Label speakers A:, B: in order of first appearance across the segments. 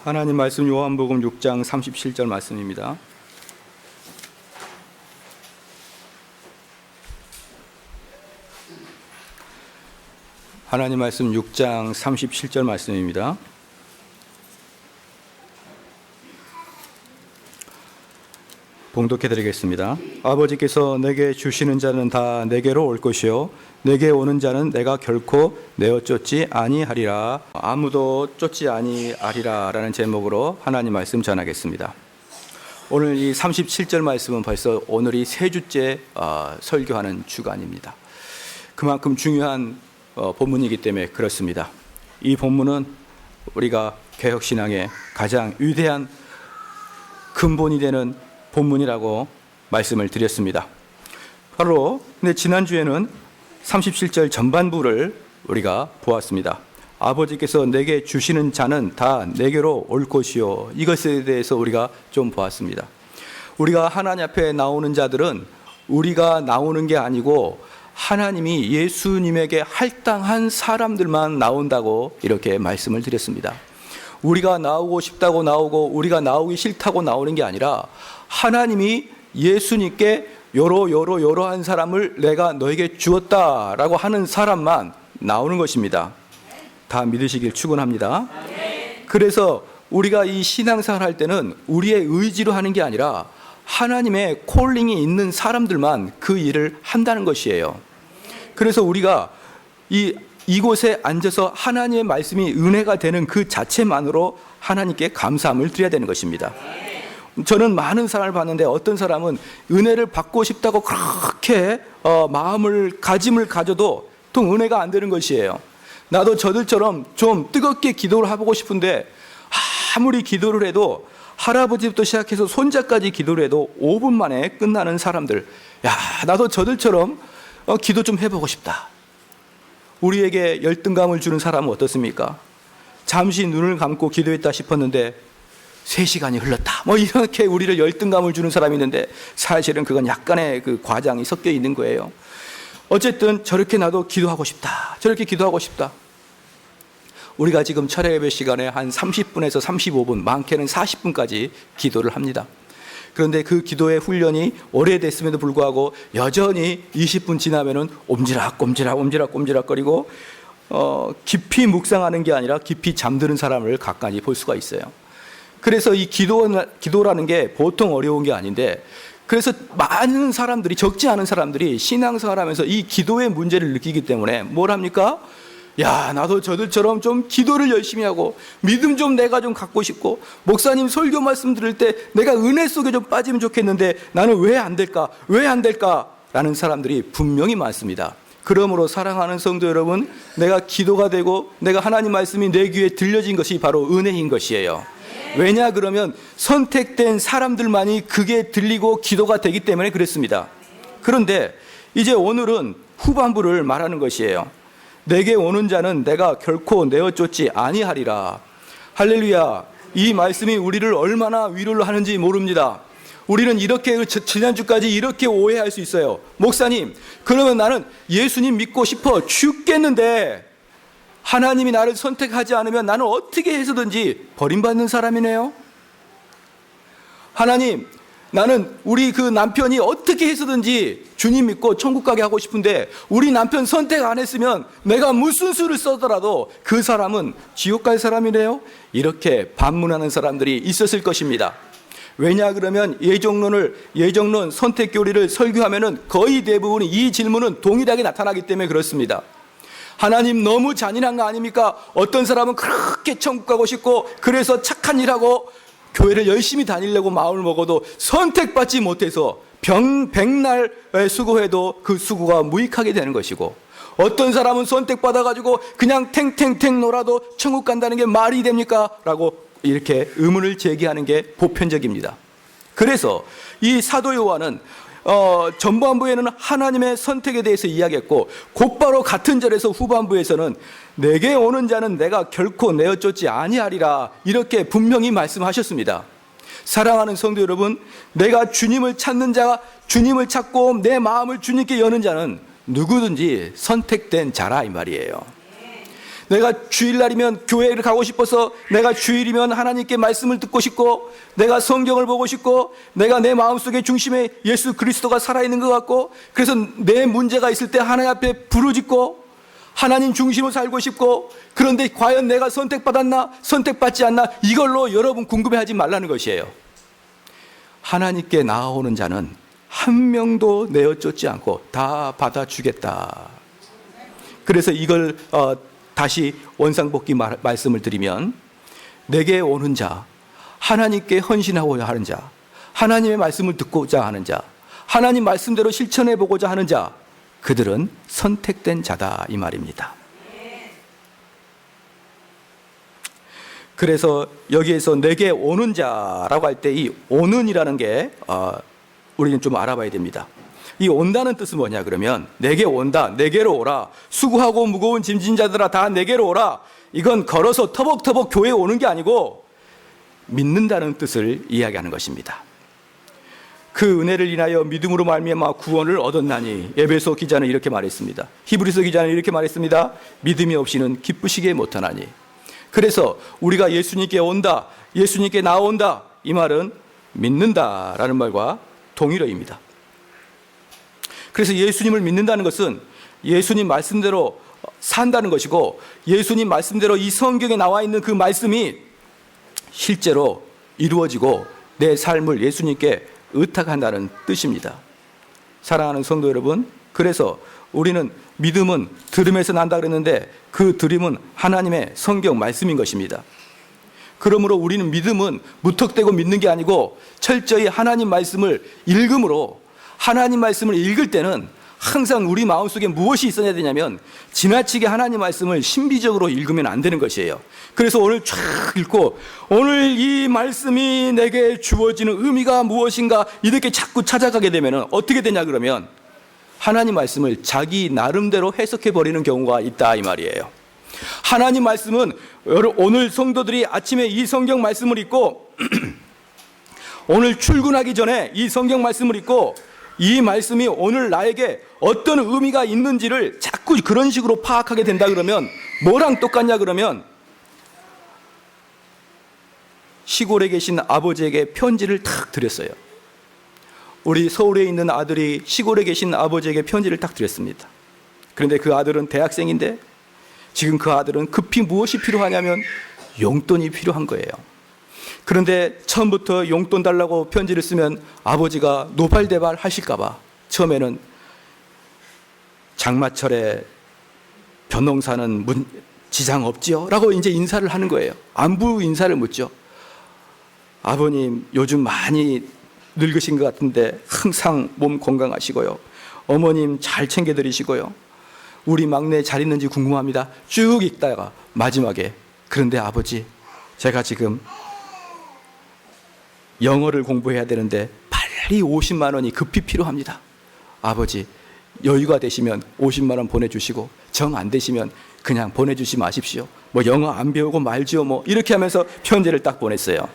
A: 하나님 말씀 요한복음 6장 37절 말씀입니다. 하나님 말씀 6장 37절 말씀입니다. 봉독해 드리겠습니다. 아버지께서 내게 주시는 자는 다 내게로 올 것이요 내게 오는 자는 내가 결코 내어 쫓지 아니하리라. 아무도 쫓지 아니하리라 라는 제목으로 하나님 말씀 전하겠습니다. 오늘 이 37절 말씀은 벌써 오늘이 세 주째 설교하는 주간입니다. 그만큼 중요한 본문이기 때문에 그렇습니다. 이 본문은 우리가 개혁신앙의 가장 위대한 근본이 되는 본문이라고 말씀을 드렸습니다. 바로 근데 지난주에는 37절 전반부를 우리가 보았습니다. 아버지께서 내게 주시는 자는 다 내게로 올 것이요, 이것에 대해서 우리가 좀 보았습니다. 우리가 하나님 앞에 나오는 자들은 우리가 나오는 게 아니고 하나님이 예수님에게 할당한 사람들만 나온다고 이렇게 말씀을 드렸습니다. 우리가 나오고 싶다고 나오고 우리가 나오기 싫다고 나오는 게 아니라 하나님이 예수님께 여러한 사람을 내가 너에게 주었다라고 하는 사람만 나오는 것입니다. 다 믿으시길 축원합니다. 그래서 우리가 이 신앙생활 할 때는 우리의 의지로 하는 게 아니라 하나님의 콜링이 있는 사람들만 그 일을 한다는 것이에요. 그래서 우리가 이곳에 앉아서 하나님의 말씀이 은혜가 되는 그 자체만으로 하나님께 감사함을 드려야 되는 것입니다. 저는 많은 사람을 봤는데 어떤 사람은 은혜를 받고 싶다고 그렇게 마음을 가져도 또 은혜가 안 되는 것이에요. 나도 저들처럼 좀 뜨겁게 기도를 해보고 싶은데 아무리 기도를 해도 할아버지부터 시작해서 손자까지 기도를 해도 5분 만에 끝나는 사람들, 나도 저들처럼 기도 좀 해보고 싶다. 우리에게 열등감을 주는 사람은 어떻습니까? 잠시 눈을 감고 기도했다 싶었는데 3시간이 흘렀다. 이렇게 우리를 열등감을 주는 사람이 있는데 사실은 그건 약간의 그 과장이 섞여 있는 거예요. 어쨌든 저렇게 나도 기도하고 싶다. 저렇게 기도하고 싶다. 우리가 지금 철야 예배 시간에 한 30분에서 35분, 많게는 40분까지 기도를 합니다. 그런데 그 기도의 훈련이 오래됐음에도 불구하고 여전히 20분 지나면은 옴지락거리고 깊이 묵상하는 게 아니라 깊이 잠드는 사람을 가까이 볼 수가 있어요. 그래서 이 기도라는 게 보통 어려운 게 아닌데, 그래서 많은 사람들이, 적지 않은 사람들이 신앙생활 하면서 이 기도의 문제를 느끼기 때문에 뭘 합니까? 나도 저들처럼 좀 기도를 열심히 하고 믿음 좀 내가 좀 갖고 싶고, 목사님 설교 말씀 들을 때 내가 은혜 속에 좀 빠지면 좋겠는데 나는 왜 안 될까 라는 사람들이 분명히 많습니다. 그러므로 사랑하는 성도 여러분, 내가 기도가 되고 내가 하나님 말씀이 내 귀에 들려진 것이 바로 은혜인 것이에요. 왜냐 그러면 선택된 사람들만이 그게 들리고 기도가 되기 때문에 그렇습니다. 그런데 이제 오늘은 후반부를 말하는 것이에요. 내게 오는 자는 내가 결코 내어 쫓지 아니하리라. 할렐루야. 이 말씀이 우리를 얼마나 위로를 하는지 모릅니다. 우리는 이렇게 지난주까지 이렇게 오해할 수 있어요. 목사님, 그러면 나는 예수님 믿고 싶어 죽겠는데 하나님이 나를 선택하지 않으면 나는 어떻게 해서든지 버림받는 사람이네요. 하나님, 나는 우리 그 남편이 어떻게 해서든지 주님 믿고 천국 가게 하고 싶은데 우리 남편 선택 안 했으면 내가 무슨 수를 써더라도 그 사람은 지옥 갈 사람이네요. 이렇게 반문하는 사람들이 있었을 것입니다. 왜냐 그러면 예정론 선택 교리를 설교하면은 거의 대부분이 이 질문은 동일하게 나타나기 때문에 그렇습니다. 하나님 너무 잔인한 거 아닙니까? 어떤 사람은 그렇게 천국 가고 싶고 그래서 착한 일하고 교회를 열심히 다니려고 마음을 먹어도 선택받지 못해서 백날 수고해도 그 수고가 무익하게 되는 것이고, 어떤 사람은 선택받아가지고 그냥 탱탱탱 놀아도 천국 간다는 게 말이 됩니까? 라고 이렇게 의문을 제기하는 게 보편적입니다. 그래서 이 사도 요한은 전반부에는 하나님의 선택에 대해서 이야기했고, 곧바로 같은 절에서 후반부에서는 내게 오는 자는 내가 결코 내어 쫓지 아니하리라, 이렇게 분명히 말씀하셨습니다. 사랑하는 성도 여러분, 내가 주님을 찾는 자가, 주님을 찾고 내 마음을 주님께 여는 자는 누구든지 선택된 자라 이 말이에요. 내가 주일날이면 교회를 가고 싶어서, 내가 주일이면 하나님께 말씀을 듣고 싶고, 내가 성경을 보고 싶고, 내가 내 마음속의 중심에 예수 그리스도가 살아있는 것 같고, 그래서 내 문제가 있을 때 하나님 앞에 부르짖고 하나님 중심으로 살고 싶고, 그런데 과연 내가 선택받았나 선택받지 않나, 이걸로 여러분 궁금해하지 말라는 것이에요. 하나님께 나아오는 자는 한 명도 내어쫓지 않고 다 받아주겠다. 그래서 이걸 다시 원상복귀 말씀을 드리면, 내게 오는 자, 하나님께 헌신하고자 하는 자, 하나님의 말씀을 듣고자 하는 자, 하나님 말씀대로 실천해 보고자 하는 자, 그들은 선택된 자다, 이 말입니다. 그래서 여기에서 내게 오는 자라고 할 때 이 오는이라는 게 우리는 좀 알아봐야 됩니다. 이 온다는 뜻은 뭐냐 그러면, 내게 온다, 내게로 오라, 수고하고 무거운 짐진 자들아 다 내게로 오라, 이건 걸어서 터벅터벅 교회에 오는 게 아니고 믿는다는 뜻을 이야기하는 것입니다. 그 은혜를 인하여 믿음으로 말미암아 구원을 얻었나니, 에베소 기자는 이렇게 말했습니다. 히브리서 기자는 이렇게 말했습니다. 믿음이 없이는 기쁘시게 못하나니. 그래서 우리가 예수님께 온다, 예수님께 나온다, 이 말은 믿는다라는 말과 동일어입니다. 그래서 예수님을 믿는다는 것은 예수님 말씀대로 산다는 것이고, 예수님 말씀대로 이 성경에 나와 있는 그 말씀이 실제로 이루어지고 내 삶을 예수님께 의탁한다는 뜻입니다. 사랑하는 성도 여러분, 그래서 우리는 믿음은 들음에서 난다 그랬는데, 그 들음은 하나님의 성경 말씀인 것입니다. 그러므로 우리는 믿음은 무턱대고 믿는 게 아니고 철저히 하나님 말씀을 읽음으로, 하나님 말씀을 읽을 때는 항상 우리 마음속에 무엇이 있어야 되냐면, 지나치게 하나님 말씀을 신비적으로 읽으면 안 되는 것이에요. 그래서 오늘 쫙 읽고, 오늘 이 말씀이 내게 주어지는 의미가 무엇인가, 이렇게 자꾸 찾아가게 되면 어떻게 되냐 그러면, 하나님 말씀을 자기 나름대로 해석해 버리는 경우가 있다, 이 말이에요. 하나님 말씀은, 오늘 성도들이 아침에 이 성경 말씀을 읽고 오늘 출근하기 전에 이 성경 말씀을 읽고, 이 말씀이 오늘 나에게 어떤 의미가 있는지를 자꾸 그런 식으로 파악하게 된다 그러면 뭐랑 똑같냐 그러면, 시골에 계신 아버지에게 편지를 탁 드렸어요. 우리 서울에 있는 아들이 시골에 계신 아버지에게 편지를 딱 드렸습니다. 그런데 그 아들은 대학생인데, 지금 그 아들은 급히 무엇이 필요하냐면 용돈이 필요한 거예요. 그런데 처음부터 용돈 달라고 편지를 쓰면 아버지가 노발대발 하실까 봐 처음에는 장마철에 벼농사는 지장 없지요? 라고 이제 인사를 하는 거예요. 안부 인사를 묻죠. 아버님 요즘 많이 늙으신 것 같은데 항상 몸 건강하시고요. 어머님 잘 챙겨드리시고요. 우리 막내 잘 있는지 궁금합니다. 쭉 읽다가 마지막에, 그런데 아버지, 제가 지금 영어를 공부해야 되는데 빨리 50만 원이 급히 필요합니다. 아버지, 여유가 되시면 50만 원 보내주시고, 정 안 되시면 그냥 보내주지 마십시오. 뭐 영어 안 배우고 말지요, 뭐 이렇게 하면서 편지를 딱 보냈어요.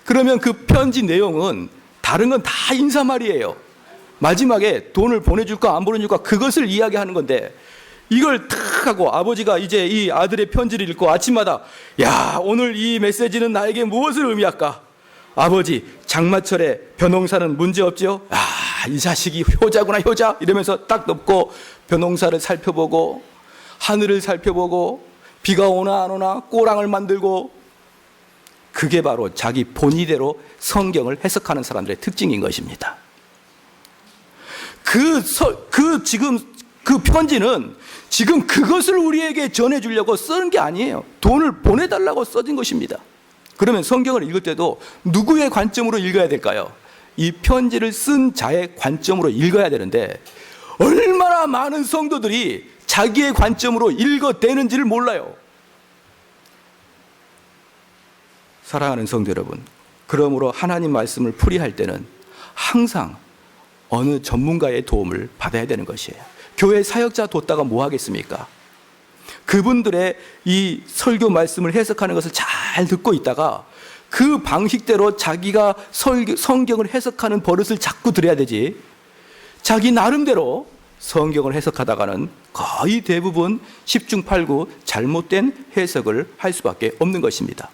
A: 그러면 그 편지 내용은 다른 건 다 인사말이에요. 마지막에 돈을 보내줄까 안 보내줄까 그것을 이야기하는 건데, 이걸 탁 하고 아버지가 이제 이 아들의 편지를 읽고 아침마다, 야, 오늘 이 메시지는 나에게 무엇을 의미할까? 아버지, 장마철에 벼농사는 문제없지요? 아, 이 자식이 효자구나, 효자. 이러면서 딱 덮고 벼농사를 살펴보고, 하늘을 살펴보고, 비가 오나 안 오나 꼬랑을 만들고, 그게 바로 자기 본의대로 성경을 해석하는 사람들의 특징인 것입니다. 지금 그 편지는 지금 그것을 우리에게 전해주려고 쓰는 게 아니에요. 돈을 보내달라고 써진 것입니다. 그러면 성경을 읽을 때도 누구의 관점으로 읽어야 될까요? 이 편지를 쓴 자의 관점으로 읽어야 되는데, 얼마나 많은 성도들이 자기의 관점으로 읽어대는지를 몰라요. 사랑하는 성도 여러분, 그러므로 하나님 말씀을 풀이할 때는 항상 어느 전문가의 도움을 받아야 되는 것이에요. 교회 사역자 뒀다가 뭐 하겠습니까? 그분들의 이 설교 말씀을 해석하는 것을 잘 듣고 있다가 그 방식대로 자기가 성경을 해석하는 버릇을 자꾸 들여야 되지, 자기 나름대로 성경을 해석하다가는 거의 대부분 10중 8구 잘못된 해석을 할 수밖에 없는 것입니다.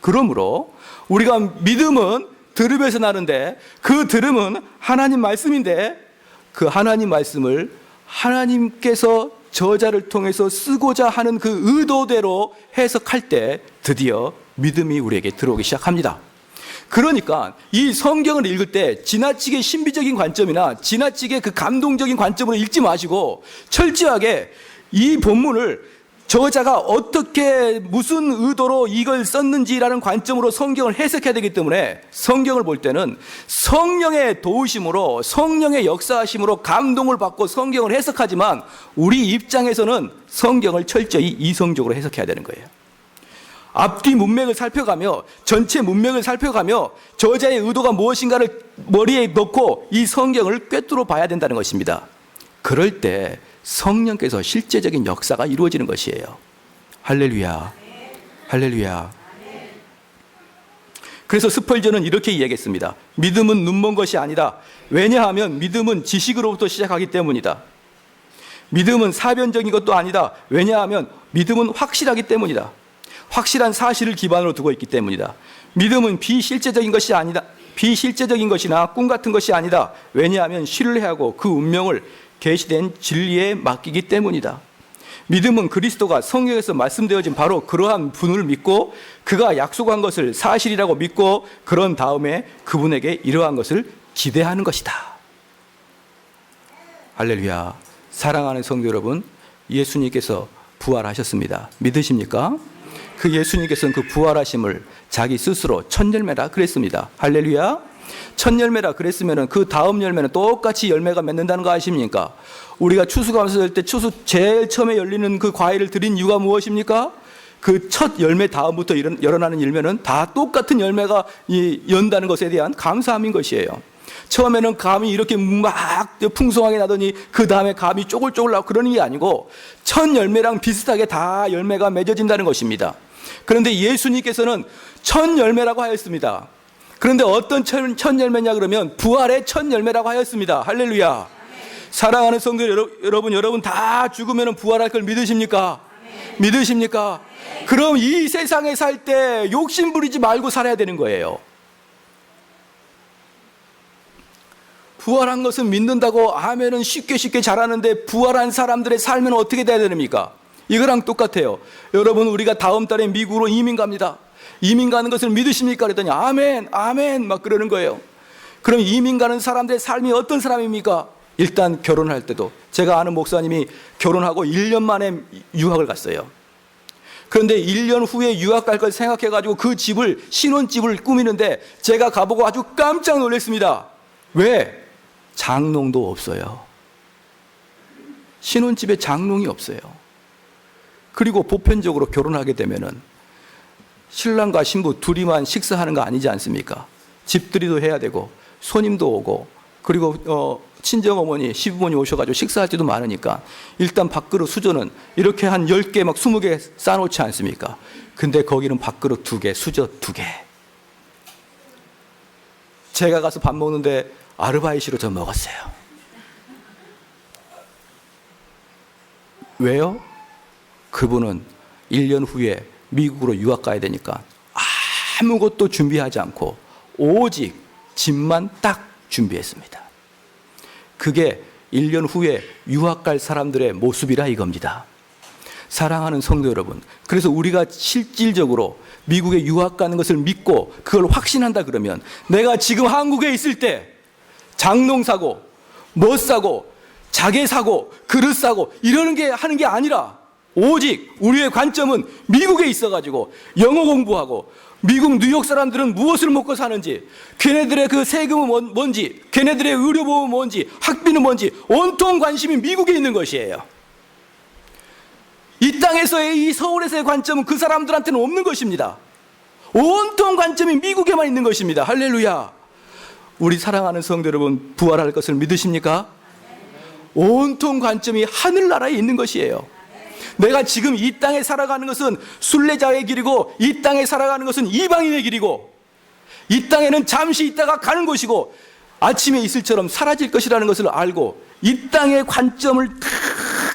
A: 그러므로 우리가 믿음은 들음에서 나는데 그 들음은 하나님 말씀인데 그 하나님 말씀을 하나님께서 저자를 통해서 쓰고자 하는 그 의도대로 해석할 때 드디어 믿음이 우리에게 들어오기 시작합니다. 그러니까 이 성경을 읽을 때 지나치게 신비적인 관점이나 지나치게 그 감동적인 관점으로 읽지 마시고 철저하게 이 본문을 저자가 어떻게 무슨 의도로 이걸 썼는지라는 관점으로 성경을 해석해야 되기 때문에 성경을 볼 때는 성령의 도우심으로 성령의 역사하심으로 감동을 받고 성경을 해석하지만 우리 입장에서는 성경을 철저히 이성적으로 해석해야 되는 거예요. 앞뒤 문맥을 살펴가며 전체 문맥을 살펴가며 저자의 의도가 무엇인가를 머리에 넣고 이 성경을 꿰뚫어 봐야 된다는 것입니다. 그럴 때 성령께서 실제적인 역사가 이루어지는 것이에요. 할렐루야, 할렐루야. 그래서 스펄전은 이렇게 이야기했습니다. 믿음은 눈먼 것이 아니다. 왜냐하면 믿음은 지식으로부터 시작하기 때문이다. 믿음은 사변적인 것도 아니다. 왜냐하면 믿음은 확실하기 때문이다. 확실한 사실을 기반으로 두고 있기 때문이다. 믿음은 비실제적인 것이 아니다. 비실제적인 것이나 꿈 같은 것이 아니다. 왜냐하면 신뢰하고 그 운명을 계시된 진리에 맡기기 때문이다. 믿음은 그리스도가 성경에서 말씀되어진 바로 그러한 분을 믿고 그가 약속한 것을 사실이라고 믿고 그런 다음에 그분에게 이러한 것을 기대하는 것이다. 할렐루야. 사랑하는 성도 여러분, 예수님께서 부활하셨습니다. 믿으십니까? 그 예수님께서는 그 부활하심을 자기 스스로 첫 열매라 그랬습니다. 할렐루야. 첫 열매라 그랬으면 그 다음 열매는 똑같이 열매가 맺는다는 거 아십니까? 우리가 추수감사 할 때 추수 제일 처음에 열리는 그 과일을 드린 이유가 무엇입니까? 그 첫 열매 다음부터 일어나는 열매는 다 똑같은 열매가 연다는 것에 대한 감사함인 것이에요. 처음에는 감이 이렇게 막 풍성하게 나더니 그 다음에 감이 쪼글쪼글 나고 그러는 게 아니고 첫 열매랑 비슷하게 다 열매가 맺어진다는 것입니다. 그런데 예수님께서는 첫 열매라고 하였습니다. 그런데 어떤 첫 열매냐 그러면 부활의 첫 열매라고 하였습니다. 할렐루야. 사랑하는 성도 여러분 다 죽으면 부활할 걸 믿으십니까? 믿으십니까? 그럼 이 세상에 살 때 욕심 부리지 말고 살아야 되는 거예요. 부활한 것은 믿는다고 아멘은 쉽게 잘하는데 부활한 사람들의 삶은 어떻게 돼야 됩니까? 이거랑 똑같아요. 여러분 우리가 다음 달에 미국으로 이민 갑니다. 이민 가는 것을 믿으십니까? 그랬더니 아멘 아멘 막 그러는 거예요. 그럼 이민 가는 사람들의 삶이 어떤 사람입니까? 일단 결혼할 때도 제가 아는 목사님이 결혼하고 1년 만에 유학을 갔어요. 그런데 1년 후에 유학 갈 걸 생각해가지고 그 집을 신혼집을 꾸미는데 제가 가보고 아주 깜짝 놀랐습니다. 왜? 장롱도 없어요. 신혼집에 장롱이 없어요. 그리고 보편적으로 결혼하게 되면은 신랑과 신부 둘이만 식사하는 거 아니지 않습니까? 집들이도 해야 되고 손님도 오고 그리고 친정어머니, 시부모님 오셔가지고 식사할 때도 많으니까 일단 밥그릇 수저는 이렇게 한 10개 막 20개 쌓아놓지 않습니까? 근데 거기는 밥그릇 2개, 수저 2개. 제가 가서 밥 먹는데 아르바이트로 저 먹었어요. 왜요? 그분은 1년 후에 미국으로 유학 가야 되니까 아무것도 준비하지 않고 오직 집만 딱 준비했습니다. 그게 1년 후에 유학 갈 사람들의 모습이라 이겁니다. 사랑하는 성도 여러분, 그래서 우리가 실질적으로 미국에 유학 가는 것을 믿고 그걸 확신한다 그러면 내가 지금 한국에 있을 때 장롱 사고 뭐 사고 자개 사고 그릇 사고 이러는 게 하는 게 아니라 오직 우리의 관점은 미국에 있어가지고 영어 공부하고 미국 뉴욕 사람들은 무엇을 먹고 사는지, 걔네들의 그 세금은 뭔지, 걔네들의 의료보험은 뭔지, 학비는 뭔지 온통 관심이 미국에 있는 것이에요. 이 땅에서의 이 서울에서의 관점은 그 사람들한테는 없는 것입니다. 온통 관점이 미국에만 있는 것입니다. 할렐루야. 우리 사랑하는 성도 여러분, 부활할 것을 믿으십니까? 온통 관점이 하늘나라에 있는 것이에요. 내가 지금 이 땅에 살아가는 것은 순례자의 길이고 이 땅에 살아가는 것은 이방인의 길이고 이 땅에는 잠시 있다가 가는 곳이고 아침에 이슬처럼 사라질 것이라는 것을 알고 이 땅의 관점을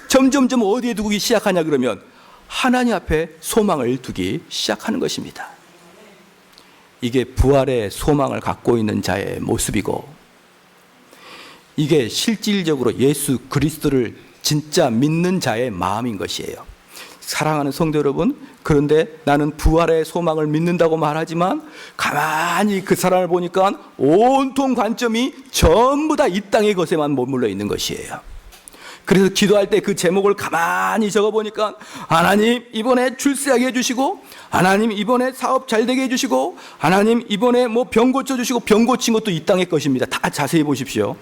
A: 점점점 어디에 두기 시작하냐 그러면 하나님 앞에 소망을 두기 시작하는 것입니다. 이게 부활의 소망을 갖고 있는 자의 모습이고, 이게 실질적으로 예수 그리스도를 진짜 믿는 자의 마음인 것이에요. 사랑하는 성도 여러분, 그런데 나는 부활의 소망을 믿는다고 말하지만 가만히 그 사람을 보니까 온통 관점이 전부 다 이 땅의 것에만 머물러 있는 것이에요. 그래서 기도할 때 그 제목을 가만히 적어보니까 하나님 이번에 출세하게 해주시고, 하나님 이번에 사업 잘 되게 해주시고, 하나님 이번에 뭐 병 고쳐주시고, 병 고친 것도 이 땅의 것입니다. 다 자세히 보십시오.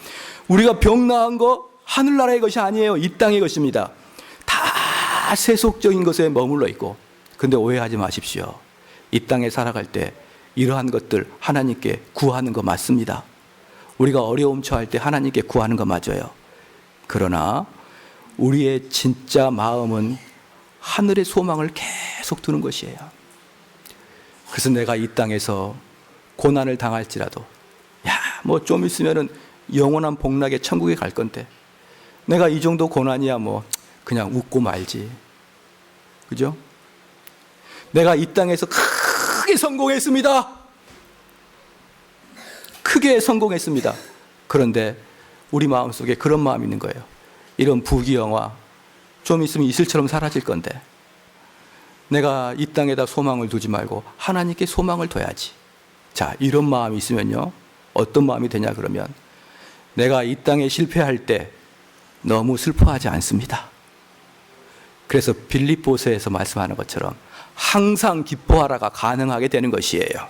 A: 우리가 병 나은 거 하늘나라의 것이 아니에요. 이 땅의 것입니다. 다 세속적인 것에 머물러 있고, 근데 오해하지 마십시오. 이 땅에 살아갈 때 이러한 것들 하나님께 구하는 거 맞습니다. 우리가 어려움 처할 때 하나님께 구하는 거 맞아요. 그러나 우리의 진짜 마음은 하늘의 소망을 계속 두는 것이에요. 그래서 내가 이 땅에서 고난을 당할지라도, 뭐 좀 있으면은 영원한 복락의 천국에 갈 건데, 내가 이 정도 고난이야 뭐 그냥 웃고 말지. 그죠? 내가 이 땅에서 크게 성공했습니다. 크게 성공했습니다. 그런데 우리 마음속에 그런 마음이 있는 거예요. 이런 부귀영화 좀 있으면 이슬처럼 사라질 건데, 내가 이 땅에다 소망을 두지 말고 하나님께 소망을 둬야지. 자, 이런 마음이 있으면요, 어떤 마음이 되냐 그러면 내가 이 땅에 실패할 때 너무 슬퍼하지 않습니다. 그래서 빌립보서에서 말씀하는 것처럼 항상 기뻐하라가 가능하게 되는 것이에요.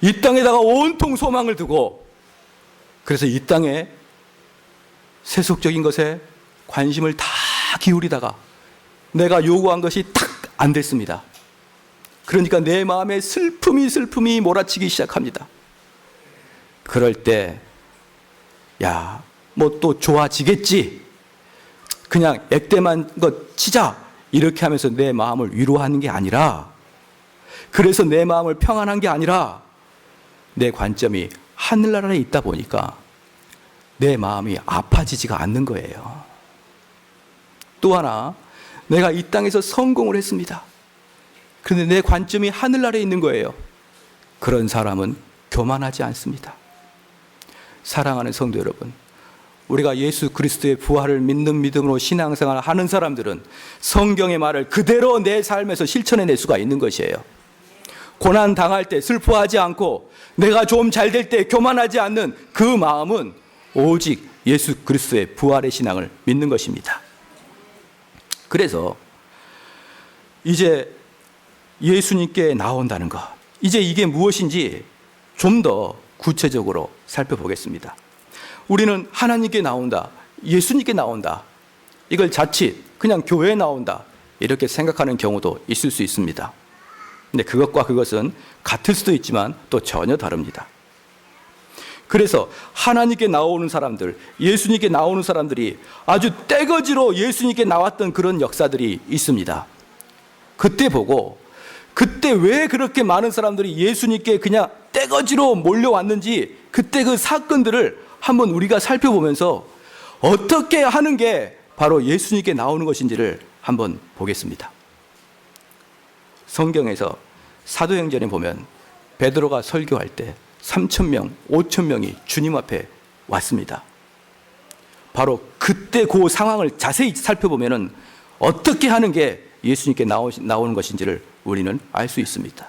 A: 이 땅에다가 온통 소망을 두고, 그래서 이 땅에 세속적인 것에 관심을 다 기울이다가 내가 요구한 것이 탁 안 됐습니다. 그러니까 내 마음에 슬픔이 몰아치기 시작합니다. 그럴 때 뭐 또 좋아지겠지, 그냥 액땜한 것 치자, 이렇게 하면서 내 마음을 위로하는 게 아니라, 그래서 내 마음을 평안한 게 아니라 내 관점이 하늘나라에 있다 보니까 내 마음이 아파지지가 않는 거예요. 또 하나, 내가 이 땅에서 성공을 했습니다. 그런데 내 관점이 하늘나라에 있는 거예요. 그런 사람은 교만하지 않습니다. 사랑하는 성도 여러분, 우리가 예수 그리스도의 부활을 믿는 믿음으로 신앙생활을 하는 사람들은 성경의 말을 그대로 내 삶에서 실천해낼 수가 있는 것이에요. 고난 당할 때 슬퍼하지 않고 내가 좀 잘 될 때 교만하지 않는 그 마음은 오직 예수 그리스도의 부활의 신앙을 믿는 것입니다. 그래서 이제 예수님께 나온다는 것, 이제 이게 무엇인지 좀 더 구체적으로 살펴보겠습니다. 우리는 하나님께 나온다, 예수님께 나온다, 이걸 자칫 그냥 교회에 나온다 이렇게 생각하는 경우도 있을 수 있습니다. 근데 그것과 그것은 같을 수도 있지만 또 전혀 다릅니다. 그래서 하나님께 나오는 사람들, 예수님께 나오는 사람들이 아주 떼거지로 예수님께 나왔던 그런 역사들이 있습니다. 그때 보고, 그때 왜 그렇게 많은 사람들이 예수님께 그냥 떼거지로 몰려왔는지, 그때 그 사건들을 한번 우리가 살펴보면서 어떻게 하는 게 바로 예수님께 나오는 것인지를 한번 보겠습니다. 성경에서 사도행전에 보면 베드로가 설교할 때 3,000명, 5,000명이 주님 앞에 왔습니다. 바로 그때 그 상황을 자세히 살펴보면 어떻게 하는 게 예수님께 나오는 것인지를 우리는 알 수 있습니다.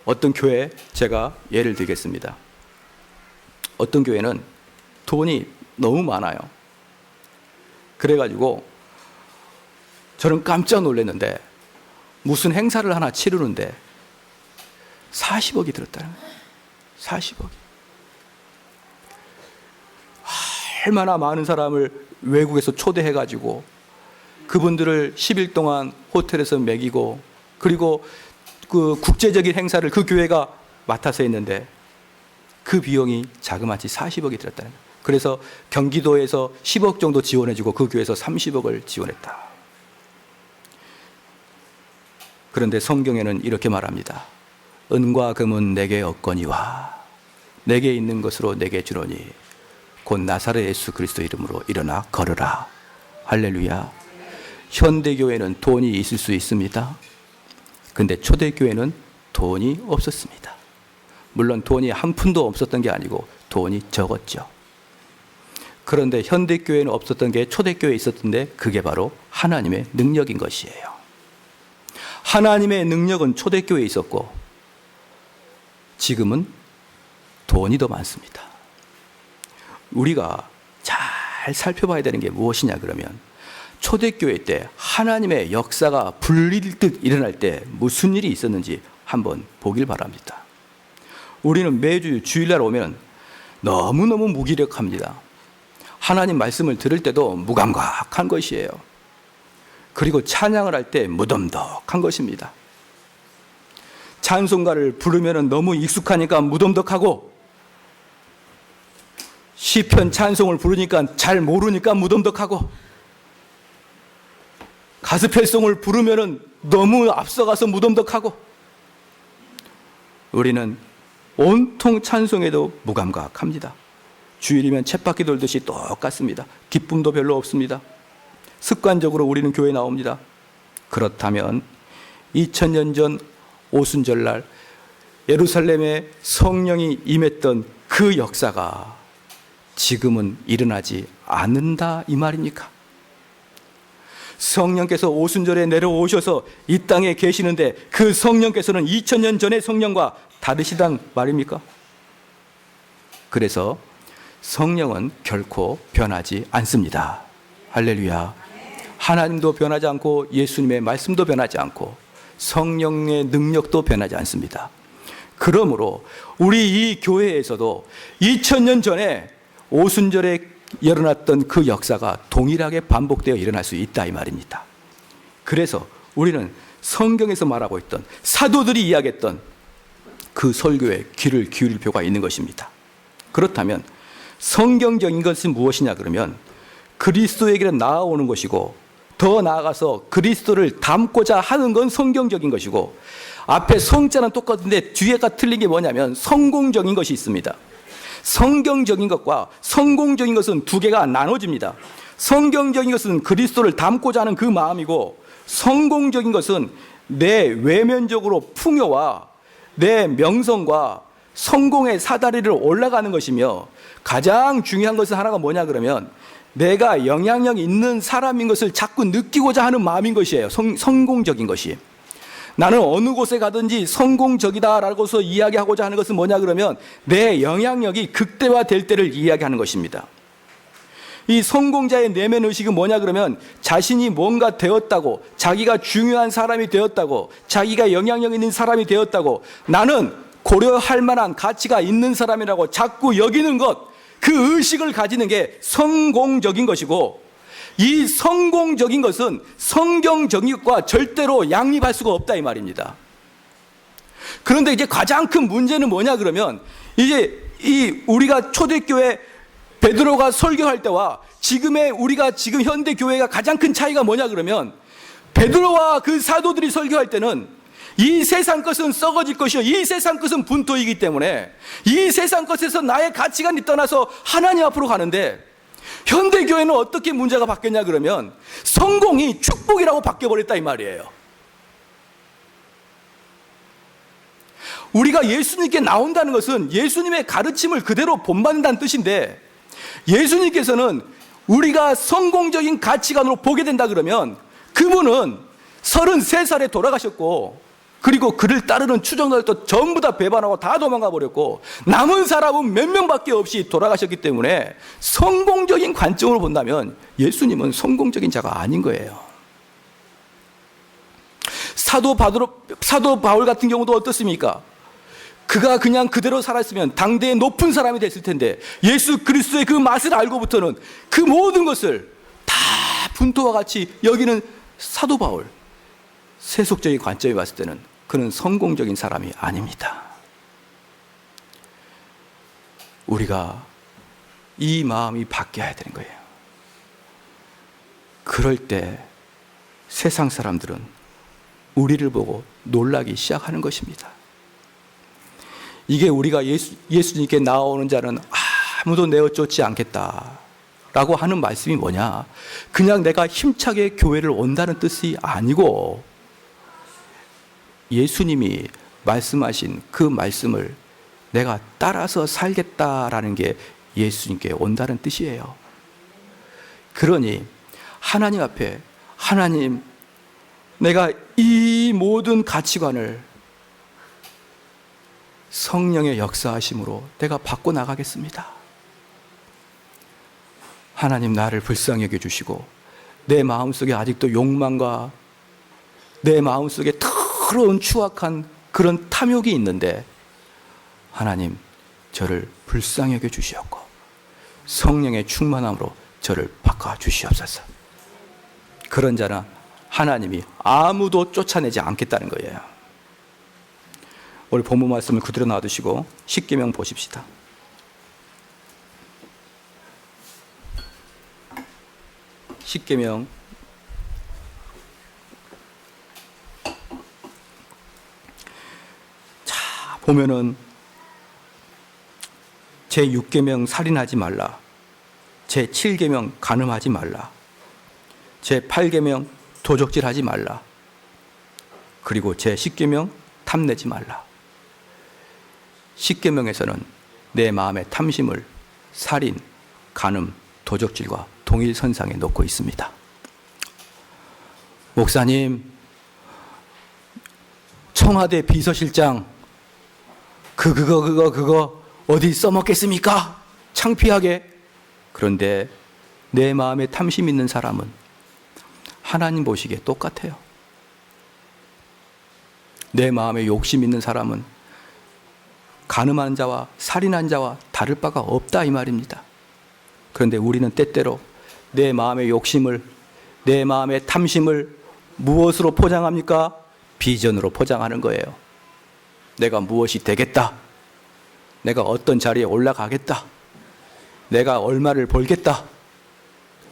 A: 어떤 교회 제가 예를 들겠습니다. 어떤 교회는 돈이 너무 많아요. 그래가지고 저는 깜짝 놀랐는데, 무슨 행사를 하나 치르는데 40억이 들었다는 거예요. 40억이. 얼마나 많은 사람을 외국에서 초대해가지고 그분들을 10일 동안 호텔에서 먹이고, 그리고 그 국제적인 행사를 그 교회가 맡아서 했는데 그 비용이 자그마치 40억이 들었다는 거예요. 그래서 경기도에서 10억 정도 지원해주고 그 교회에서 30억을 지원했다. 그런데 성경에는 이렇게 말합니다. 은과 금은 내게 없거니와 내게 있는 것으로 내게 주노니 곧 나사렛 예수 그리스도 이름으로 일어나 걸으라. 할렐루야. 현대교회는 돈이 있을 수 있습니다. 근데 초대교회는 돈이 없었습니다. 물론 돈이 한 푼도 없었던 게 아니고 돈이 적었죠. 그런데 현대교회는 없었던 게 초대교회에 있었던데 그게 바로 하나님의 능력인 것이에요. 하나님의 능력은 초대교회에 있었고 지금은 돈이 더 많습니다. 우리가 잘 살펴봐야 되는 게 무엇이냐 그러면 초대교회 때 하나님의 역사가 불일듯 일어날 때 무슨 일이 있었는지 한번 보길 바랍니다. 우리는 매주 주일날 오면 너무너무 무기력합니다. 하나님 말씀을 들을 때도 무감각한 것이에요. 그리고 찬양을 할 때 무덤덕한 것입니다. 찬송가를 부르면 너무 익숙하니까 무덤덕하고 시편 찬송을 부르니까 잘 모르니까 무덤덕하고 가스펠송을 부르면 너무 앞서가서 무덤덕하고 우리는 온통 찬송에도 무감각합니다. 주일이면 쳇바퀴 돌듯이 똑같습니다. 기쁨도 별로 없습니다. 습관적으로 우리는 교회에 나옵니다. 그렇다면 2000년 전 오순절날 예루살렘에 성령이 임했던 그 역사가 지금은 일어나지 않는다 이 말입니까? 성령께서 오순절에 내려오셔서 이 땅에 계시는데 그 성령께서는 2000년 전의 성령과 다르시단 말입니까? 그래서 성령은 결코 변하지 않습니다. 할렐루야. 하나님도 변하지 않고 예수님의 말씀도 변하지 않고 성령의 능력도 변하지 않습니다. 그러므로 우리 이 교회에서도 2000년 전에 오순절에 일어났던 그 역사가 동일하게 반복되어 일어날 수 있다 이 말입니다. 그래서 우리는 성경에서 말하고 있던 사도들이 이야기했던 그 설교에 귀를 기울일 필요가 있는 것입니다. 그렇다면 성경적인 것은 무엇이냐 그러면 그리스도에게로 나아오는 것이고 더 나아가서 그리스도를 닮고자 하는 건 성경적인 것이고 앞에 성자는 똑같은데 뒤에가 틀린 게 뭐냐면 성공적인 것이 있습니다. 성경적인 것과 성공적인 것은 두 개가 나눠집니다. 성경적인 것은 그리스도를 닮고자 하는 그 마음이고 성공적인 것은 내 외면적으로 풍요와 내 명성과 성공의 사다리를 올라가는 것이며 가장 중요한 것은 하나가 뭐냐 그러면 내가 영향력 있는 사람인 것을 자꾸 느끼고자 하는 마음인 것이에요. 성공적인 것이. 나는 어느 곳에 가든지 성공적이다라고서 이야기하고자 하는 것은 뭐냐 그러면 내 영향력이 극대화될 때를 이야기하는 것입니다. 이 성공자의 내면 의식은 뭐냐 그러면 자신이 뭔가 되었다고, 자기가 중요한 사람이 되었다고, 자기가 영향력 있는 사람이 되었다고, 나는 고려할 만한 가치가 있는 사람이라고 자꾸 여기는 것, 그 의식을 가지는 게 성공적인 것이고, 이 성공적인 것은 성경적인 것과 절대로 양립할 수가 없다 이 말입니다. 그런데 이제 가장 큰 문제는 뭐냐 그러면 이제 우리가 초대교회 베드로가 설교할 때와 지금의 우리가 지금 현대 교회가 가장 큰 차이가 뭐냐 그러면 베드로와 그 사도들이 설교할 때는 이 세상 것은 썩어질 것이요 이 세상 것은 분토이기 때문에 이 세상 것에서 나의 가치관이 떠나서 하나님 앞으로 가는데 현대교회는 어떻게 문제가 바뀌었냐 그러면 성공이 축복이라고 바뀌어버렸다 이 말이에요. 우리가 예수님께 나온다는 것은 예수님의 가르침을 그대로 본받는다는 뜻인데 예수님께서는 우리가 성공적인 가치관으로 보게 된다 그러면 그분은 33살에 돌아가셨고 그리고 그를 따르는 추종자들도 전부 다 배반하고 다 도망가 버렸고 남은 사람은 몇 명밖에 없이 돌아가셨기 때문에 성공적인 관점으로 본다면 예수님은 성공적인 자가 아닌 거예요. 사도 바울 같은 경우도 어떻습니까? 그가 그냥 그대로 살았으면 당대의 높은 사람이 됐을 텐데 예수 그리스도의 그 맛을 알고부터는 그 모든 것을 다 분토와 같이 여기는 사도 바울, 세속적인 관점에 봤을 때는 그는 성공적인 사람이 아닙니다. 우리가 이 마음이 바뀌어야 되는 거예요. 그럴 때 세상 사람들은 우리를 보고 놀라기 시작하는 것입니다. 이게 우리가 예수님께 나아오는 자는 아무도 내어 쫓지 않겠다 라고 하는 말씀이 뭐냐? 그냥 내가 힘차게 교회를 온다는 뜻이 아니고 예수님이 말씀하신 그 말씀을 내가 따라서 살겠다라는 게 예수님께 온다는 뜻이에요. 그러니 하나님 앞에, 하나님, 내가 이 모든 가치관을 성령의 역사하심으로 내가 바꿔 나가겠습니다. 하나님, 나를 불쌍히 여겨주시고 내 마음속에 아직도 욕망과 내 마음속에 더러운 추악한 그런 탐욕이 있는데 하나님, 저를 불쌍히 여겨주시옵고 성령의 충만함으로 저를 바꿔주시옵소서. 그런 자는 하나님이 아무도 쫓아내지 않겠다는 거예요. 우리 본문 말씀을 그대로 놔두시고 십계명 보십시다. 십계명 자 보면은 제6계명 살인하지 말라, 제7계명 간음하지 말라, 제8계명 도적질하지 말라, 그리고 제10계명 탐내지 말라. 10계명에서는 내 마음의 탐심을 살인, 간음, 도적질과 동일선상에 놓고 있습니다. 목사님, 청와대 비서실장 그거 어디 써먹겠습니까? 창피하게. 그런데 내 마음에 탐심 있는 사람은 하나님 보시기에 똑같아요. 내 마음에 욕심 있는 사람은 간음한 자와 살인한 자와 다를 바가 없다 이 말입니다. 그런데 우리는 때때로 내 마음의 욕심을, 내 마음의 탐심을 무엇으로 포장합니까? 비전으로 포장하는 거예요. 내가 무엇이 되겠다, 내가 어떤 자리에 올라가겠다, 내가 얼마를 벌겠다.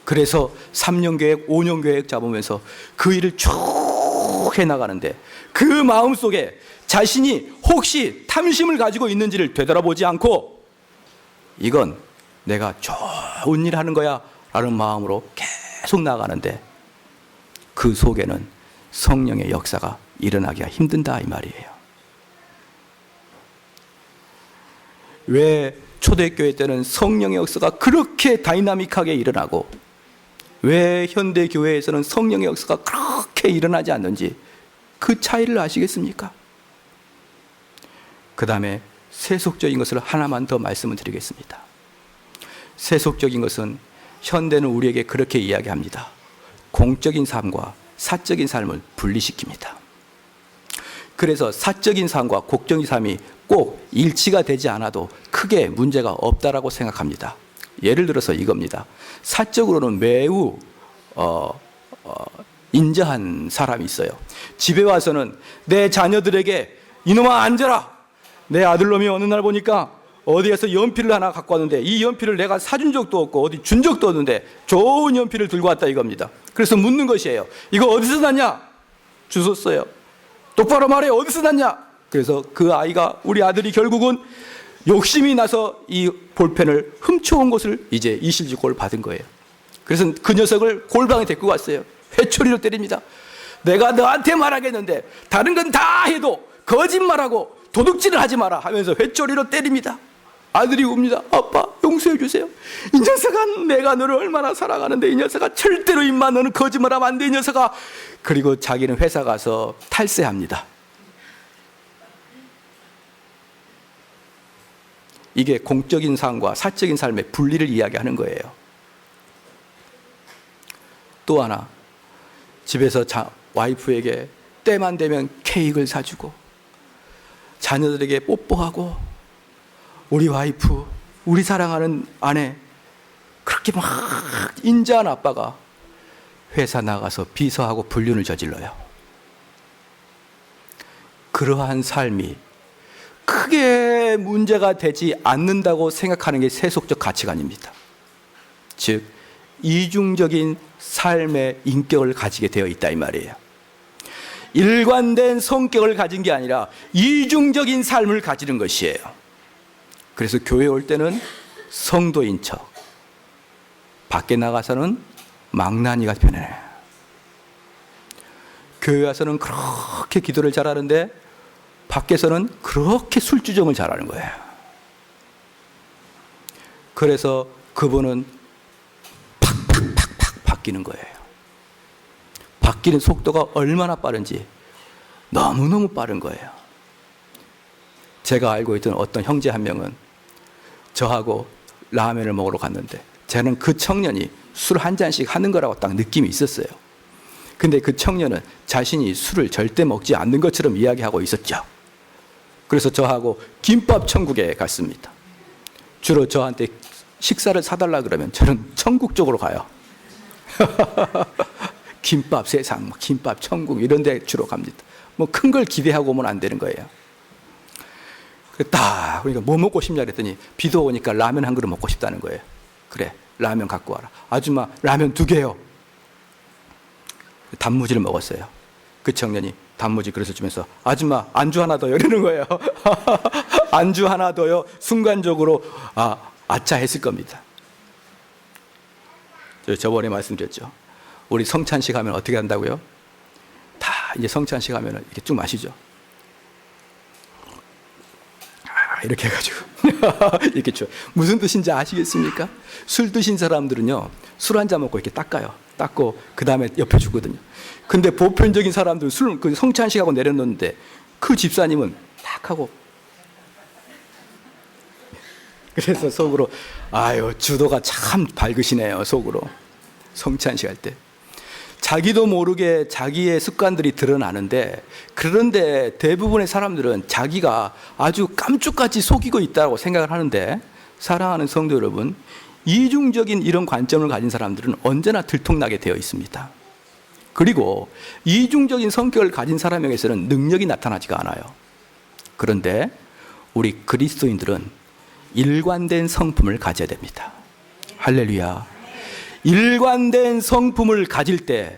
A: 그래서 3년 계획, 5년 계획 잡으면서 그 일을 쭉 해나가는데 그 마음속에 자신이 혹시 탐심을 가지고 있는지를 되돌아보지 않고 이건 내가 좋은 일 하는 거야 라는 마음으로 계속 나가는데 그 속에는 성령의 역사가 일어나기가 힘든다 이 말이에요. 왜 초대교회 때는 성령의 역사가 그렇게 다이나믹하게 일어나고 왜 현대교회에서는 성령의 역사가 그렇게 일어나지 않는지 그 차이를 아시겠습니까? 그 다음에 세속적인 것을 하나만 더 말씀을 드리겠습니다. 세속적인 것은 현대는 우리에게 그렇게 이야기합니다. 공적인 삶과 사적인 삶을 분리시킵니다. 그래서 사적인 삶과 공적인 삶이 꼭 일치가 되지 않아도 크게 문제가 없다라고 생각합니다. 예를 들어서 이겁니다. 사적으로는 매우 인자한 사람이 있어요. 집에 와서는 내 자녀들에게 이놈아 앉아라. 내 아들놈이 어느 날 보니까 어디에서 연필을 하나 갖고 왔는데 이 연필을 내가 사준 적도 없고 어디 준 적도 없는데 좋은 연필을 들고 왔다 이겁니다. 그래서 묻는 것이에요. 이거 어디서 났냐? 주웠어요. 똑바로 말해, 어디서 났냐? 그래서 그 아이가, 우리 아들이 결국은 욕심이 나서 이 볼펜을 훔쳐온 것을 이제 이실직고를 받은 거예요. 그래서 그 녀석을 골방에 데리고 갔어요. 회초리로 때립니다. 내가 너한테 말하겠는데 다른 건 다 해도 거짓말하고 도둑질을 하지 마라 하면서 회초리로 때립니다. 아들이 웁니다. 아빠 용서해 주세요. 이 녀석아, 내가 너를 얼마나 사랑하는데 이 녀석아, 절대로 임마 너는 거짓말하면 안 돼 이 녀석아. 그리고 자기는 회사 가서 탈세합니다. 이게 공적인 삶과 사적인 삶의 분리를 이야기하는 거예요. 또 하나, 집에서 와이프에게 때만 되면 케이크를 사주고 자녀들에게 뽀뽀하고 우리 와이프, 우리 사랑하는 아내 그렇게 막 인자한 아빠가 회사 나가서 비서하고 불륜을 저질러요. 그러한 삶이 크게 문제가 되지 않는다고 생각하는 게 세속적 가치관입니다. 즉 이중적인 삶의 인격을 가지게 되어 있다 이 말이에요. 일관된 성격을 가진 게 아니라 이중적인 삶을 가지는 것이에요. 그래서 교회 올 때는 성도인 척, 밖에 나가서는 망나니가 변해요. 교회 와서는 그렇게 기도를 잘하는데 밖에서는 그렇게 술주정을 잘하는 거예요. 그래서 그분은 팍팍팍팍 바뀌는 거예요. 바뀌는 속도가 얼마나 빠른지 너무너무 빠른 거예요. 제가 알고 있던 어떤 형제 한 명은 저하고 라면을 먹으러 갔는데 저는 그 청년이 술 한 잔씩 하는 거라고 딱 느낌이 있었어요. 근데 그 청년은 자신이 술을 절대 먹지 않는 것처럼 이야기하고 있었죠. 그래서 저하고 김밥 천국에 갔습니다. 주로 저한테 식사를 사달라 그러면 저는 천국 쪽으로 가요. 김밥 세상, 김밥 천국 이런 데 주로 갑니다. 뭐 큰 걸 기대하고 오면 안 되는 거예요. 그러니까 뭐 먹고 싶냐 그랬더니 비도 오니까 라면 한 그릇 먹고 싶다는 거예요. 그래, 라면 갖고 와라. 아줌마, 라면 2개요. 단무지를 먹었어요. 그 청년이 단무지 그릇을 주면서 아줌마, 안주 하나 더요 이러는 거예요. 안주 하나 더요. 순간적으로 아차 했을 겁니다. 저번에 말씀드렸죠. 우리 성찬식 하면 어떻게 한다고요? 다 이제 성찬식 하면 이렇게 쭉 마시죠. 이렇게 해가지고 이렇게 줘. 무슨 뜻인지 아시겠습니까? 술 드신 사람들은요, 술 한 잔 먹고 이렇게 닦아요. 닦고 그 다음에 옆에 주거든요. 근데 보편적인 사람들은 그 성찬식하고 내려놓는데 그 집사님은 딱 하고, 그래서 속으로 아유, 주도가 참 밝으시네요. 속으로 성찬식 할 때 자기도 모르게 자기의 습관들이 드러나는데, 그런데 대부분의 사람들은 자기가 아주 깜짝같이 속이고 있다고 생각을 하는데, 사랑하는 성도 여러분, 이중적인 이런 관점을 가진 사람들은 언제나 들통나게 되어 있습니다. 그리고 이중적인 성격을 가진 사람에게서는 능력이 나타나지가 않아요. 그런데 우리 그리스도인들은 일관된 성품을 가져야 됩니다. 할렐루야. 일관된 성품을 가질 때,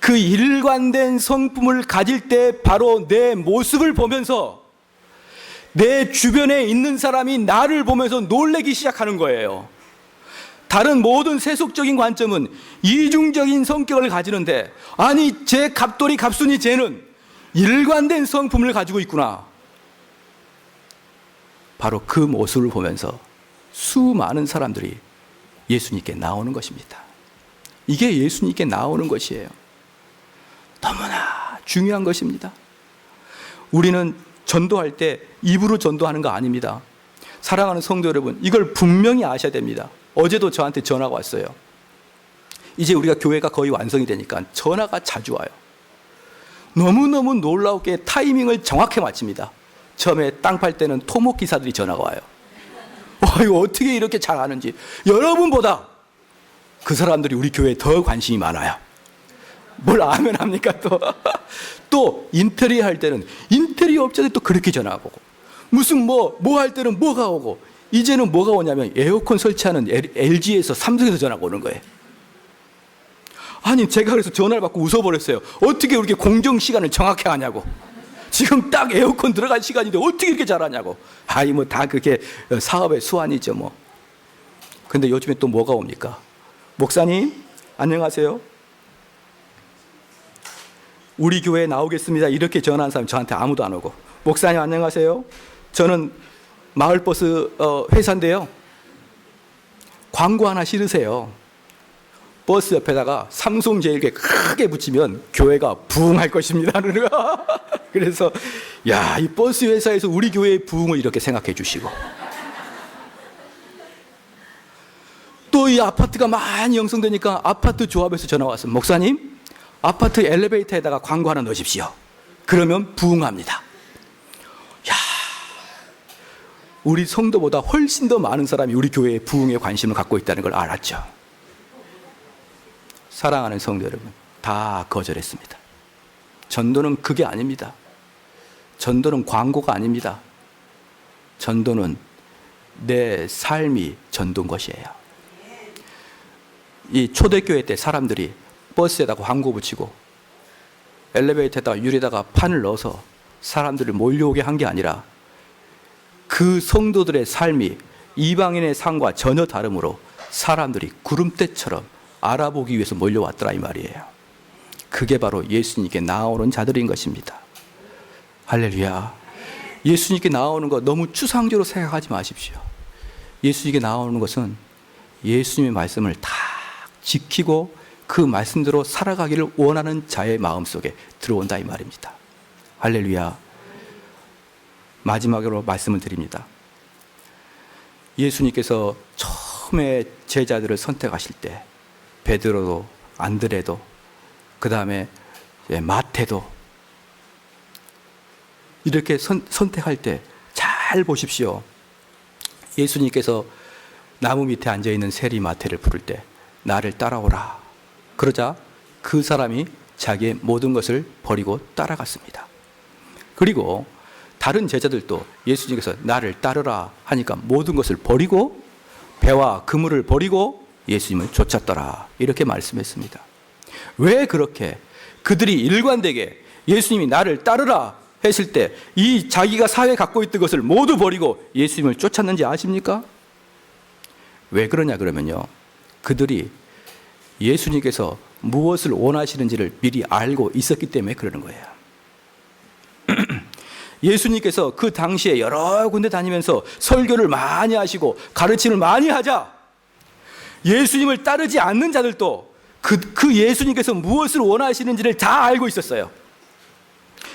A: 그 일관된 성품을 가질 때 바로 내 모습을 보면서 내 주변에 있는 사람이 나를 보면서 놀라기 시작하는 거예요. 다른 모든 세속적인 관점은 이중적인 성격을 가지는데, 아니 제 갑돌이 갑순이 쟤는 일관된 성품을 가지고 있구나. 바로 그 모습을 보면서 수많은 사람들이 예수님께 나오는 것입니다. 이게 예수님께 나오는 것이에요. 너무나 중요한 것입니다. 우리는 전도할 때 입으로 전도하는 거 아닙니다. 사랑하는 성도 여러분, 이걸 분명히 아셔야 됩니다. 어제도 저한테 전화가 왔어요. 이제 우리가 교회가 거의 완성이 되니까 전화가 자주 와요. 너무너무 놀라우게 타이밍을 정확히 맞춥니다. 처음에 땅 팔 때는 토목 기사들이 전화가 와요. 이거 어떻게 이렇게 잘 아는지. 여러분보다 그 사람들이 우리 교회에 더 관심이 많아요. 뭘 아면 합니까 또. 또 인테리어 할 때는 인테리어 업자들이 또 그렇게 전화가 오고, 무슨 뭐 할 때는 뭐가 오고, 이제는 뭐가 오냐면 에어컨 설치하는 LG에서 삼성에서 전화가 오는 거예요. 아니 제가 그래서 전화를 받고 웃어버렸어요. 어떻게 이렇게 공정 시간을 정확히 하냐고. 지금 딱 에어컨 들어갈 시간인데 어떻게 이렇게 잘하냐고. 뭐 다 그게 사업의 수완이죠 뭐. 근데 요즘에 또 뭐가 옵니까? 목사님 안녕하세요, 우리 교회에 나오겠습니다 이렇게 전화한 사람 저한테 아무도 안 오고, 목사님 안녕하세요, 저는 마을버스 회사인데요, 광고 하나 실으세요. 버스 옆에다가 삼성제일교회 크게 붙이면 교회가 부흥할 것입니다. 그래서 이 버스 회사에서 우리 교회의 부흥을 이렇게 생각해 주시고, 또 이 아파트가 많이 형성되니까 아파트 조합에서 전화 왔어요. 목사님, 아파트 엘리베이터에다가 광고 하나 넣으십시오. 그러면 부흥합니다. 우리 성도보다 훨씬 더 많은 사람이 우리 교회의 부흥에 관심을 갖고 있다는 걸 알았죠. 사랑하는 성도 여러분, 다 거절했습니다. 전도는 그게 아닙니다. 전도는 광고가 아닙니다. 전도는 내 삶이 전도인 것이에요. 이 초대교회 때 사람들이 버스에다가 광고 붙이고 엘리베이터에다가 유리에다가 판을 넣어서 사람들을 몰려오게 한 게 아니라 그 성도들의 삶이 이방인의 삶과 전혀 다르므로 사람들이 구름대처럼 알아보기 위해서 몰려왔더라 이 말이에요. 그게 바로 예수님께 나아오는 자들인 것입니다. 할렐루야. 예수님께 나아오는 거 너무 추상적으로 생각하지 마십시오. 예수님께 나아오는 것은 예수님의 말씀을 다 지키고 그 말씀대로 살아가기를 원하는 자의 마음속에 들어온다 이 말입니다. 할렐루야. 마지막으로 말씀을 드립니다. 예수님께서 처음에 제자들을 선택하실 때 베드로도 안드레도 그 다음에 마태도 이렇게 선택할 때 잘 보십시오. 예수님께서 나무 밑에 앉아있는 세리 마태를 부를 때 나를 따라오라 그러자 그 사람이 자기의 모든 것을 버리고 따라갔습니다. 그리고 다른 제자들도 예수님께서 나를 따르라 하니까 모든 것을 버리고 배와 그물을 버리고 예수님을 쫓았더라 이렇게 말씀했습니다. 왜 그렇게 그들이 일관되게 예수님이 나를 따르라 했을 때 이 자기가 사회에 갖고 있던 것을 모두 버리고 예수님을 쫓았는지 아십니까? 왜 그러냐 그러면요, 그들이 예수님께서 무엇을 원하시는지를 미리 알고 있었기 때문에 그러는 거예요. 예수님께서 그 당시에 여러 군데 다니면서 설교를 많이 하시고 가르침을 많이 하자 예수님을 따르지 않는 자들도 그 예수님께서 무엇을 원하시는지를 다 알고 있었어요.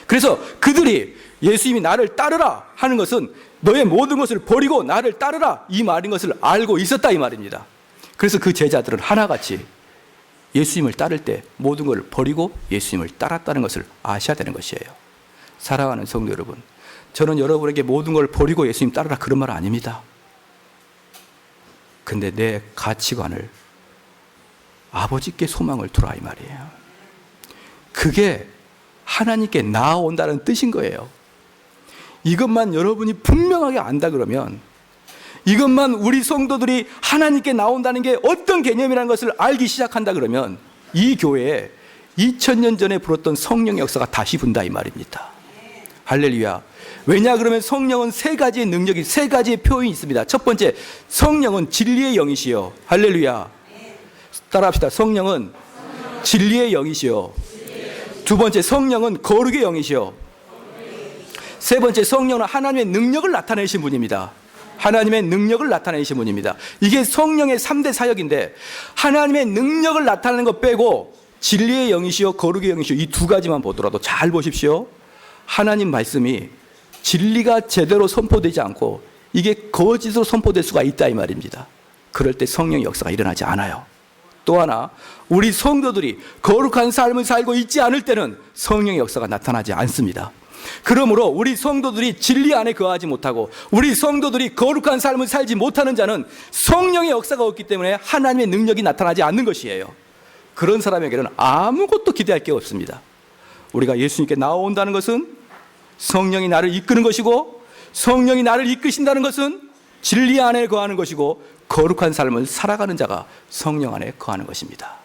A: 그래서 그들이 예수님이 나를 따르라 하는 것은 너의 모든 것을 버리고 나를 따르라 이 말인 것을 알고 있었다 이 말입니다. 그래서 그 제자들은 하나같이 예수님을 따를 때 모든 걸 버리고 예수님을 따랐다는 것을 아셔야 되는 것이에요. 사랑하는 성도 여러분, 저는 여러분에게 모든 걸 버리고 예수님 따르라 그런 말 아닙니다. 근데 내 가치관을 아버지께 소망을 두라 이 말이에요. 그게 하나님께 나아온다는 뜻인 거예요. 이것만 여러분이 분명하게 안다 그러면, 이것만 우리 성도들이 하나님께 나온다는 게 어떤 개념이라는 것을 알기 시작한다 그러면 이 교회에 2000년 전에 불었던 성령의 역사가 다시 분다 이 말입니다. 할렐루야. 왜냐 그러면 성령은 세 가지의 능력이, 세 가지의 표현이 있습니다. 첫 번째, 성령은 진리의 영이시요. 할렐루야. 따라합시다. 성령은 진리의 영이시요. 두 번째, 성령은 거룩의 영이시요. 세 번째, 성령은 하나님의 능력을 나타내신 분입니다. 하나님의 능력을 나타내신 분입니다. 이게 성령의 3대 사역인데, 하나님의 능력을 나타내는 것 빼고 진리의 영이시요 거룩의 영이시요 이 두 가지만 보더라도 잘 보십시오. 하나님 말씀이 진리가 제대로 선포되지 않고 이게 거짓으로 선포될 수가 있다 이 말입니다. 그럴 때 성령의 역사가 일어나지 않아요. 또 하나, 우리 성도들이 거룩한 삶을 살고 있지 않을 때는 성령의 역사가 나타나지 않습니다. 그러므로 우리 성도들이 진리 안에 거하지 못하고 우리 성도들이 거룩한 삶을 살지 못하는 자는 성령의 역사가 없기 때문에 하나님의 능력이 나타나지 않는 것이에요. 그런 사람에게는 아무것도 기대할 게 없습니다. 우리가 예수님께 나온다는 것은 성령이 나를 이끄는 것이고, 성령이 나를 이끄신다는 것은 진리 안에 거하는 것이고, 거룩한 삶을 살아가는 자가 성령 안에 거하는 것입니다.